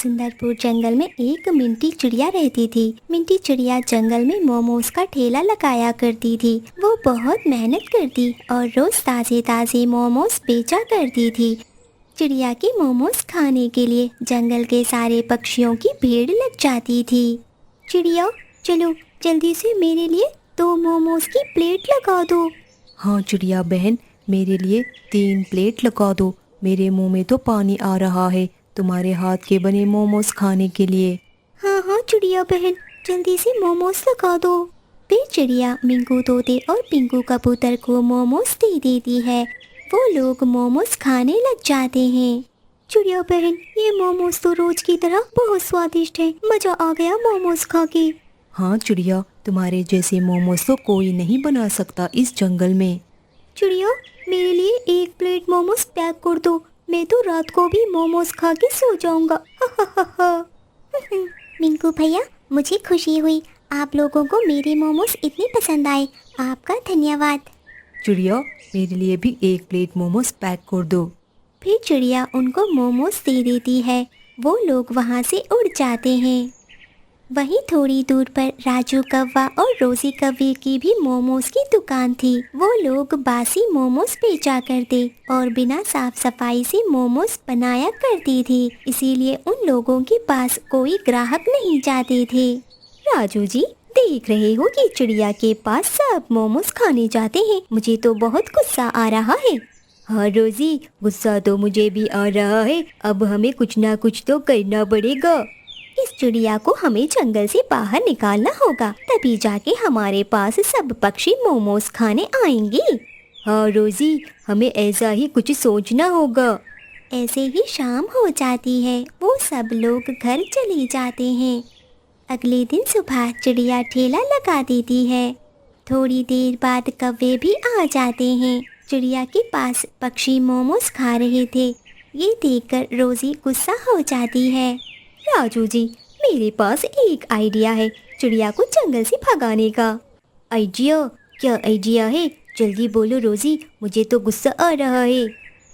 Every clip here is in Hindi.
सुंदरपुर जंगल में एक मिंटी चिड़िया रहती थी। मिंटी चिड़िया जंगल में मोमोज का ठेला लगाया करती थी। वो बहुत मेहनत करती और रोज ताजे ताजे मोमोज बेचा करती थी। चिड़िया के मोमोज खाने के लिए जंगल के सारे पक्षियों की भीड़ लग जाती थी। चिड़िया, चलो जल्दी से मेरे लिए 2 मोमोज की प्लेट लगा दो। हाँ चिड़िया बहन, मेरे लिए 3 प्लेट लगा दो। मेरे मुंह में तो पानी आ रहा है तुम्हारे हाथ के बने मोमोज खाने के लिए। हाँ हाँ चिड़िया बहन, जल्दी से मोमोज लगा दो। फिर चिड़िया मिंकू तोते और पिंकू कबूतर को मोमोज दे देती है। वो लोग मोमोज खाने लग जाते हैं। चिड़िया बहन, ये मोमोज तो रोज की तरह बहुत स्वादिष्ट है। मजा आ गया मोमोज खा के। हाँ चिड़िया, तुम्हारे जैसे मोमोज तो कोई नहीं बना सकता इस जंगल में। चिड़िया, मेरे लिए 1 प्लेट मोमोज पैक कर दो। मैं तो रात को भी मोमोज खा के सो जाऊंगा। मिंकू भैया, मुझे खुशी हुई आप लोगों को मेरे मोमोज इतने पसंद आए। आपका धन्यवाद। चिड़िया, मेरे लिए भी 1 प्लेट मोमोज पैक कर दो। फिर चिड़िया उनको मोमोज दे देती है। वो लोग वहाँ से उड़ जाते हैं। वहीं थोड़ी दूर पर राजू कौवा और रोजी कौवे की भी मोमोज की दुकान थी। वो लोग बासी मोमोज बेचा करते और बिना साफ सफाई से मोमोज बनाया करती थी, इसीलिए उन लोगों के पास कोई ग्राहक नहीं जाते थे। राजू जी, देख रहे हो कि चिड़िया के पास सब मोमोज खाने जाते हैं। मुझे तो बहुत गुस्सा आ रहा है। हाँ रोजी, गुस्सा तो मुझे भी आ रहा है। अब हमें कुछ ना कुछ तो करना पड़ेगा। इस चिड़िया को हमें जंगल से बाहर निकालना होगा, तभी जाके हमारे पास सब पक्षी मोमोज खाने आएंगे। हाँ रोजी, हमें ऐसा ही कुछ सोचना होगा। ऐसे ही शाम हो जाती है। वो सब लोग घर चले जाते हैं। अगले दिन सुबह चिड़िया ठेला लगा देती है। थोड़ी देर बाद कौवे भी आ जाते हैं। चिड़िया के पास पक्षी मोमोज खा रहे थे। ये देखकर रोजी गुस्सा हो जाती है। राजू जी, मेरे पास एक आइडिया है चिड़िया को जंगल से भगाने का। आइडिया? क्या आइडिया है? जल्दी बोलो रोजी, मुझे तो गुस्सा आ रहा है।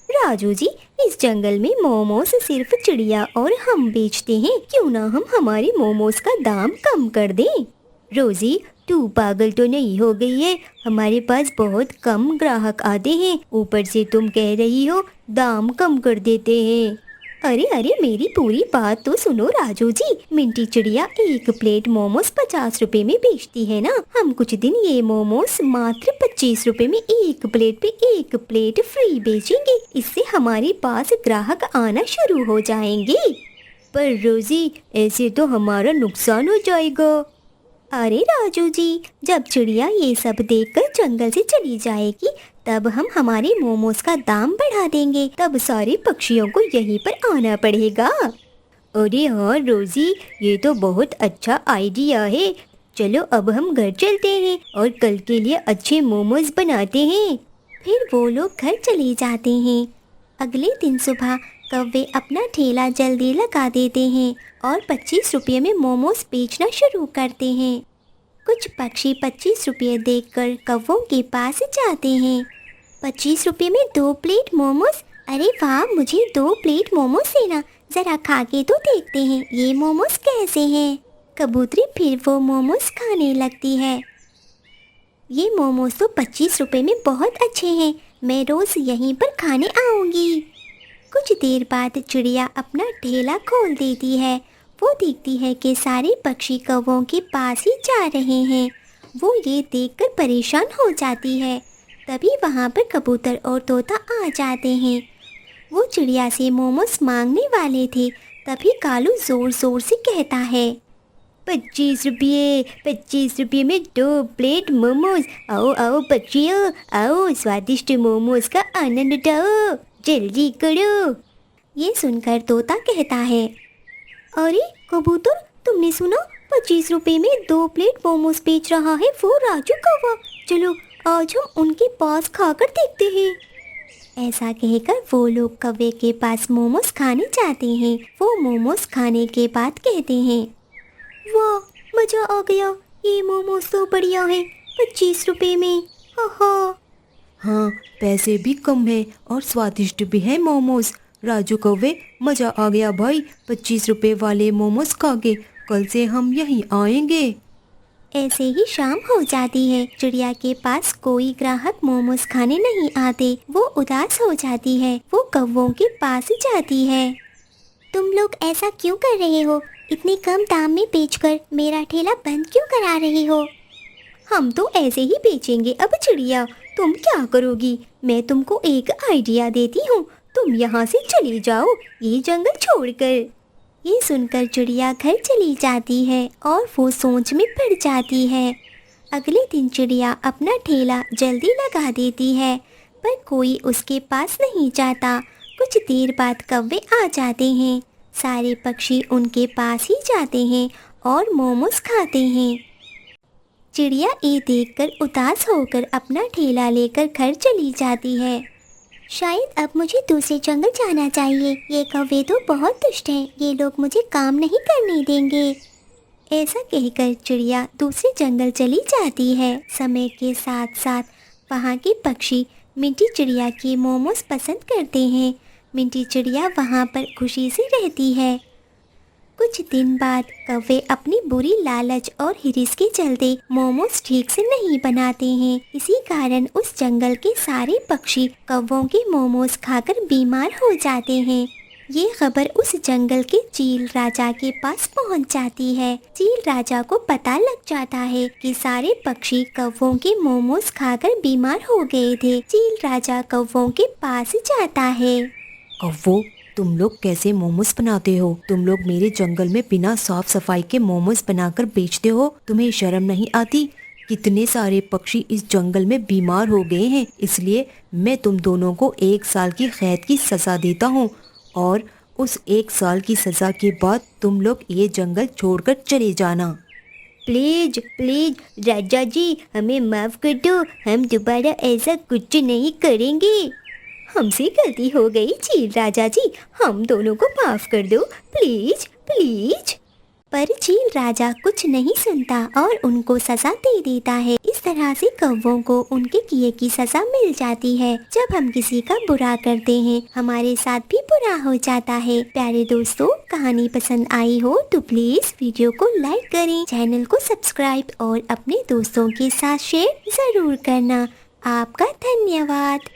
राजू जी, इस जंगल में मोमोज सिर्फ चिड़िया और हम बेचते हैं। क्यों ना हम हमारे मोमोज का दाम कम कर दें? रोजी, तू पागल तो नहीं हो गई है? हमारे पास बहुत कम ग्राहक आते हैं, ऊपर से तुम कह रही हो दाम कम कर देते हैं। अरे अरे, मेरी पूरी बात तो सुनो राजू जी। मिंटी चिड़िया 1 प्लेट मोमोज 50 रुपए में बेचती है ना। हम कुछ दिन ये मोमोज मात्र 25 रुपए में 1 प्लेट पे 1 प्लेट फ्री बेचेंगे। इससे हमारे पास ग्राहक आना शुरू हो जाएंगे। पर रोजी, ऐसे तो हमारा नुकसान हो जाएगा। अरे राजू जी, जब चिड़िया ये सब देखकर जंगल से चली जाएगी, तब हम हमारे मोमोज का दाम बढ़ा देंगे। तब सारे पक्षियों को यहीं पर आना पड़ेगा। अरे हाँ रोजी, ये तो बहुत अच्छा आइडिया है। चलो अब हम घर चलते हैं और कल के लिए अच्छे मोमोज बनाते हैं। फिर वो लोग घर चले जाते हैं। अगले दिन सुबह कौवे अपना ठेला जल्दी लगा देते हैं और 25 रुपये में मोमोज बेचना शुरू करते हैं। कुछ पक्षी 25 रुपये देखकर कौवों के पास जाते हैं। 25 रुपये में 2 प्लेट मोमोज? अरे वाह, मुझे 2 प्लेट मोमोज देना। जरा खा के तो देखते हैं ये मोमोज कैसे हैं। कबूतरी फिर वो मोमोज खाने लगती है। ये मोमोज तो 25 रुपये में बहुत अच्छे हैं। मैं रोज यहीं पर खाने आऊंगी। कुछ देर बाद चिड़िया अपना ठेला खोल देती है। वो देखती है कि सारे पक्षी कौवों के पास ही जा रहे हैं। वो ये देखकर परेशान हो जाती है। तभी वहाँ पर कबूतर और तोता आ जाते हैं। वो चिड़िया से मोमोज मांगने वाले थे, तभी कालू जोर जोर से कहता है, 25 रुपये, 25 रुपये में 2 प्लेट मोमोज। आओ आओ पक्षियों, आओ स्वादिष्ट मोमोज का आनंद उठाओ, जल्दी करो। ये सुनकर तोता कहता है, अरे कबूतर, तुमने सुना? 25 रुपये में 2 प्लेट मोमोज बेच रहा है वो राजू कौवा। चलो आज हम उनके पास खाकर देखते हैं। ऐसा कहकर वो लोग कौवे के पास मोमोज खाने जाते हैं। वो मोमोज खाने के बाद कहते हैं, वाह, मजा आ गया। ये मोमोज तो बढ़िया है, 25 रुपये में। हा। हाँ, पैसे भी कम है और स्वादिष्ट भी है मोमोज। राजू कौवे, मजा आ गया भाई, 25 रुपए वाले मोमोज खा के। कल से हम यहीं आएंगे। ऐसे ही शाम हो जाती है। चिड़िया के पास कोई ग्राहक मोमोज खाने नहीं आते। वो उदास हो जाती है। वो कौवों के पास जाती है। तुम लोग ऐसा क्यों कर रहे हो? इतने कम दाम में बेचकर मेरा ठेला बंद क्यों करा रहे हो? हम तो ऐसे ही बेचेंगे। अब चिड़िया, तुम क्या करोगी? मैं तुमको एक आइडिया देती हूँ, तुम यहाँ से चली जाओ, ये जंगल छोड़कर। ये सुनकर चिड़िया घर चली जाती है और वो सोच में पड़ जाती है। अगले दिन चिड़िया अपना ठेला जल्दी लगा देती है, पर कोई उसके पास नहीं जाता। कुछ देर बाद कौवे आ जाते हैं। सारे पक्षी उनके पास ही जाते हैं और मोमोज खाते हैं। चिड़िया ये देखकर उदास होकर अपना ठेला लेकर घर चली जाती है। शायद अब मुझे दूसरे जंगल जाना चाहिए। ये कौवे तो बहुत दुष्ट हैं। ये लोग मुझे काम नहीं करने देंगे। ऐसा कहकर चिड़िया दूसरे जंगल चली जाती है। समय के साथ साथ वहाँ के पक्षी मिंटी चिड़िया के मोमोज पसंद करते हैं। मिंटी चिड़िया वहाँ पर खुशी से रहती है। कुछ दिन बाद कौवे अपनी बुरी लालच और हिरिस के चलते मोमोज ठीक से नहीं बनाते हैं। इसी कारण उस जंगल के सारे पक्षी कौवों के मोमोज खाकर बीमार हो जाते हैं। ये खबर उस जंगल के चील राजा के पास पहुंच जाती है। चील राजा को पता लग जाता है कि सारे पक्षी कौवों के मोमोज खाकर बीमार हो गए थे। चील राजा कौवों के पास जाता है। कौवो, तुम लोग कैसे मोमोज बनाते हो? तुम लोग मेरे जंगल में बिना साफ सफाई के मोमोज बनाकर बेचते हो। तुम्हें शर्म नहीं आती? कितने सारे पक्षी इस जंगल में बीमार हो गए हैं, इसलिए मैं तुम दोनों को 1 साल की कैद की सजा देता हूँ और उस 1 साल की सजा के बाद तुम लोग ये जंगल छोड़कर चले जाना। प्लीज प्लीज राजा जी, हमें माफ कर दो। हम दोबारा ऐसा कुछ नहीं करेंगे। हमसे गलती हो गई चील राजा जी, हम दोनों को माफ कर दो, प्लीज प्लीज। पर चील राजा कुछ नहीं सुनता और उनको सजा दे देता है। इस तरह से कौवों को उनके किए की सजा मिल जाती है। जब हम किसी का बुरा करते हैं, हमारे साथ भी बुरा हो जाता है। प्यारे दोस्तों, कहानी पसंद आई हो तो प्लीज वीडियो को लाइक करें, चैनल को सब्सक्राइब और अपने दोस्तों के साथ शेयर जरूर करना। आपका धन्यवाद।